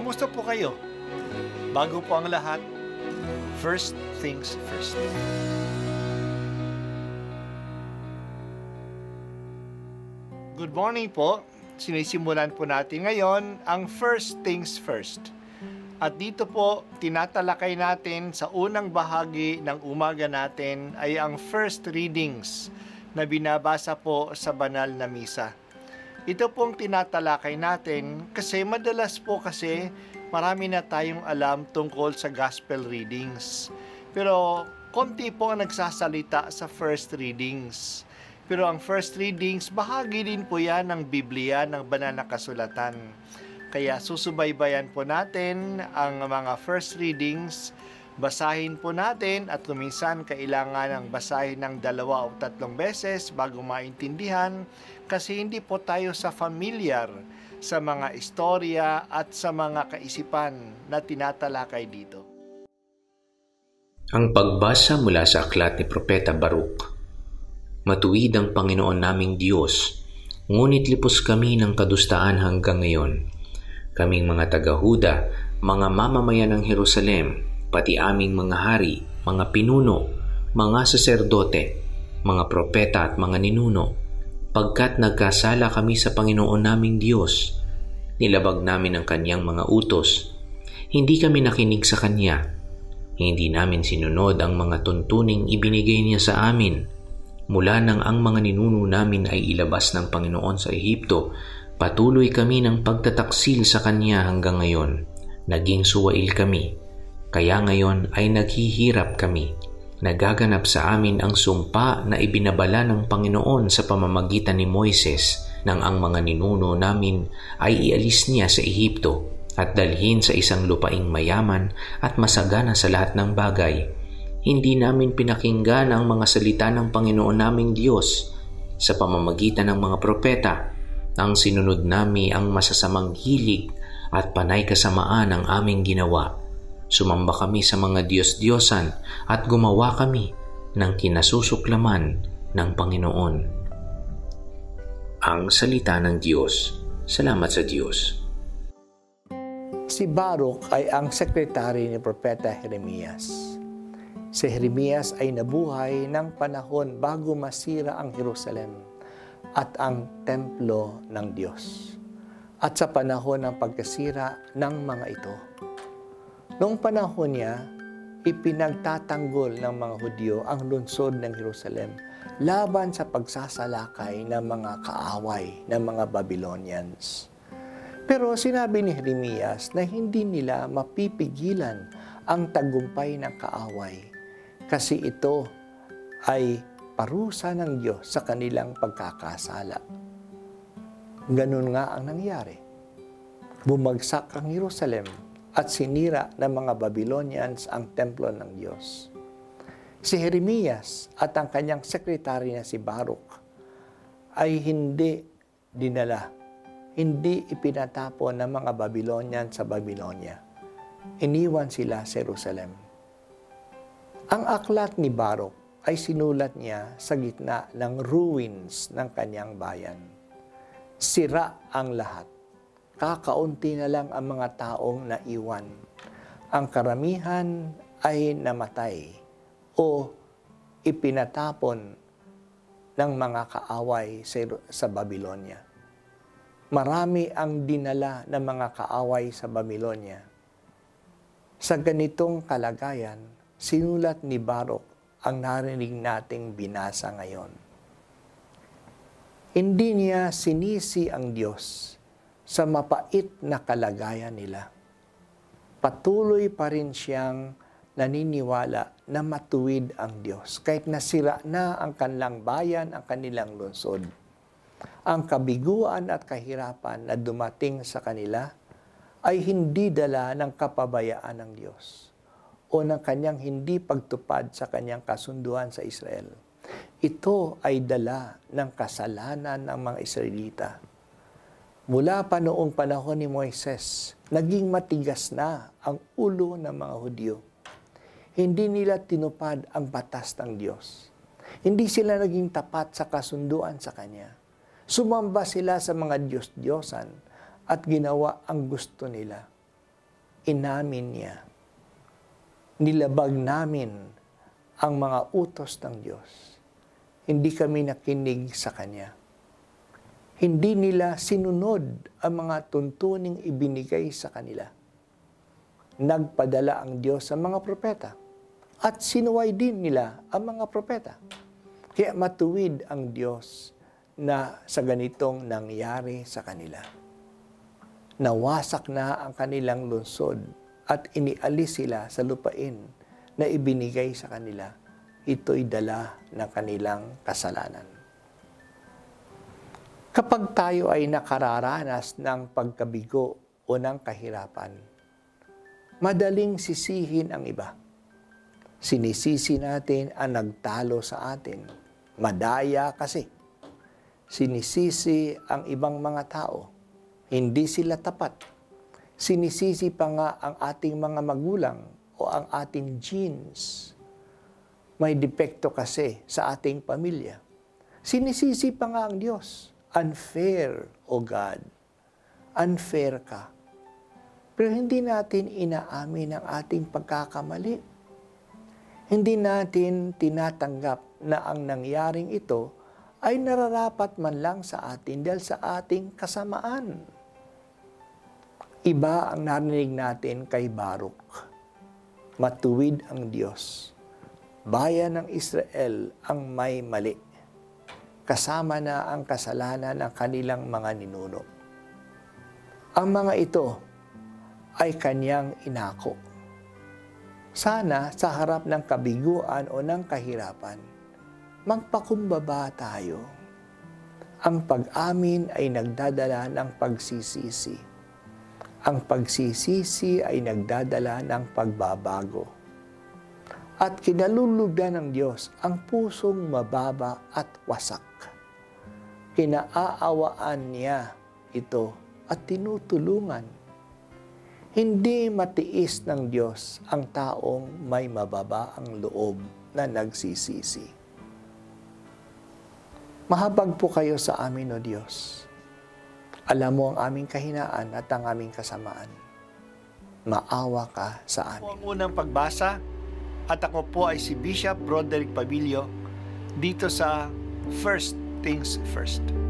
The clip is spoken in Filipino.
Kumusta po kayo? Bago po ang lahat, first things first. Good morning po. Sinisimulan po natin ngayon ang first things first. At dito po, tinatalakay natin sa unang bahagi ng umaga natin ay ang first readings na binabasa po sa banal na misa. Ito pong tinatalakay natin kasi madalas po kasi marami na tayong alam tungkol sa gospel readings. Pero konti po ang nagsasalita sa first readings. Pero ang first readings, bahagi din po yan ng Biblia, ng banal na kasulatan. Kaya susubaybayan po natin ang mga first readings, basahin po natin at kuminsan kailangan ng basahin ng 2 o 3 beses bago maintindihan kasi hindi po tayo familiar sa mga istorya at sa mga kaisipan na tinatalakay dito. Ang pagbasa mula sa aklat ni Propeta Baruch. Matuwid ang Panginoon naming Diyos, ngunit lipos kami ng kadustaan hanggang ngayon. Kaming mga taga-Huda, mga mamamayan ng Jerusalem, pati aming mga hari, mga pinuno, mga saserdote, mga propeta at mga ninuno, pagkat nagkasala kami sa Panginoon naming Diyos, nilabag namin ang kanyang mga utos. Hindi kami nakinig sa kanya. Hindi namin sinunod ang mga tuntuning ibinigay niya sa amin. Mula nang ang mga ninuno namin ay ilabas ng Panginoon sa Ehipto, patuloy kami ng pagtataksil sa kanya hanggang ngayon. Naging suwail kami. Kaya ngayon ay naghihirap kami. Nagaganap sa amin ang sumpa na ibinabala ng Panginoon sa pamamagitan ni Moises nang ang mga ninuno namin ay ialis niya sa Ehipto at dalhin sa isang lupaing mayaman at masagana sa lahat ng bagay. Hindi namin pinakinggan ang mga salita ng Panginoon naming Diyos sa pamamagitan ng mga propeta. Ang sinunod namin ang masasamang hilig at panay kasamaan ang aming ginawa. Sumamba kami sa mga Diyos-Diyosan at gumawa kami ng kinasusuklaman ng Panginoon. Ang salita ng Diyos. Salamat sa Diyos. Si Baruch ay ang sekretary ni Propeta Jeremias. Si Jeremias ay nabuhay ng panahon bago masira ang Jerusalem at ang templo ng Diyos, at sa panahon ng pagkasira ng mga ito. Noong panahon niya, ipinagtatanggol ng mga Hudyo ang lungsod ng Jerusalem laban sa pagsasalakay ng mga kaaway ng mga Babylonians. Pero sinabi ni Jeremias na hindi nila mapipigilan ang tagumpay ng kaaway kasi ito ay parusa ng Diyos sa kanilang pagkakasala. Ganun nga ang nangyari. Bumagsak ang Jerusalem at sinira ng mga Babylonians ang templo ng Diyos. Si Jeremias at ang kanyang sekretary na si Baruch ay hindi dinala, hindi ipinatapon ng mga Babylonians sa Babylonia. Iniwan sila sa Jerusalem. Ang aklat ni Baruch ay sinulat niya sa gitna ng ruins ng kanyang bayan. Sira ang lahat. Kakaunti na lang ang mga taong naiwan. Ang karamihan ay namatay o ipinatapon ng mga kaaway sa Babylonia. Marami ang dinala ng mga kaaway sa Babylonia. Sa ganitong kalagayan, sinulat ni Baruch ang narinig nating binasa ngayon. Hindi niya sinisi ang Diyos sa mapait na kalagayan nila. Patuloy pa rin siyang naniniwala na matuwid ang Diyos kahit nasira na ang kanilang bayan, ang kanilang lungsod. Ang kabiguan at kahirapan na dumating sa kanila ay hindi dala ng kapabayaan ng Diyos o ng kanyang hindi pagtupad sa kanyang kasunduan sa Israel. Ito ay dala ng kasalanan ng mga Israelita. Mula pa noong panahon ni Moises, naging matigas na ang ulo ng mga Hudyo. Hindi nila tinupad ang batas ng Diyos. Hindi sila naging tapat sa kasunduan sa Kanya. Sumamba sila sa mga Diyos-Diyosan at ginawa ang gusto nila. inamin niya. Nilabag namin ang mga utos ng Diyos. Hindi kami nakinig sa Kanya. Hindi nila sinunod ang mga tuntuning ibinigay sa kanila. Nagpadala ang Diyos sa mga propeta at sinuway din nila ang mga propeta. Kaya matuwid ang Diyos na sa ganitong nangyari sa kanila. Nawasak na ang kanilang lungsod at inialis sila sa lupain na ibinigay sa kanila. Ito'y dala ng kanilang kasalanan. Kapag tayo ay nakararanas ng pagkabigo o ng kahirapan, madaling sisihin ang iba. Sinisisi natin ang nagtalo sa atin. Madaya kasi. Sinisisi ang ibang mga tao. Hindi sila tapat. Sinisisi pa nga ang ating mga magulang o ang ating genes. May depekto kasi sa ating pamilya. Sinisisi pa nga ang Diyos. Unfair, O God. Unfair ka. Pero hindi natin inaamin ang ating pagkakamali. Hindi natin tinatanggap na ang nangyaring ito ay nararapat man lang sa atin dahil sa ating kasamaan. Iba ang narinig natin kay Baruk. Matuwid ang Diyos. Bayan ng Israel ang may mali. Kasama na ang kasalanan ng kanilang mga ninuno. Ang mga ito ay kanyang inako. Sana sa harap ng kabiguan o ng kahirapan, magpakumbaba tayo. Ang pag-amin ay nagdadala ng pagsisisi. Ang pagsisisi ay nagdadala ng pagbabago. At kinalulugdan ng Diyos ang pusong mababa at wasak. Kinaaawaan niya ito at tinutulungan. Hindi matiis ng Diyos ang taong may mababa ang loob na nagsisisi. Mahabag po kayo sa amin, O Diyos. Alam mo ang aming kahinaan at ang aming kasamaan. Maawa ka sa amin. Ang unang pagbasa, at ako po ay si Bishop Broderick Pabilio dito sa First Things First.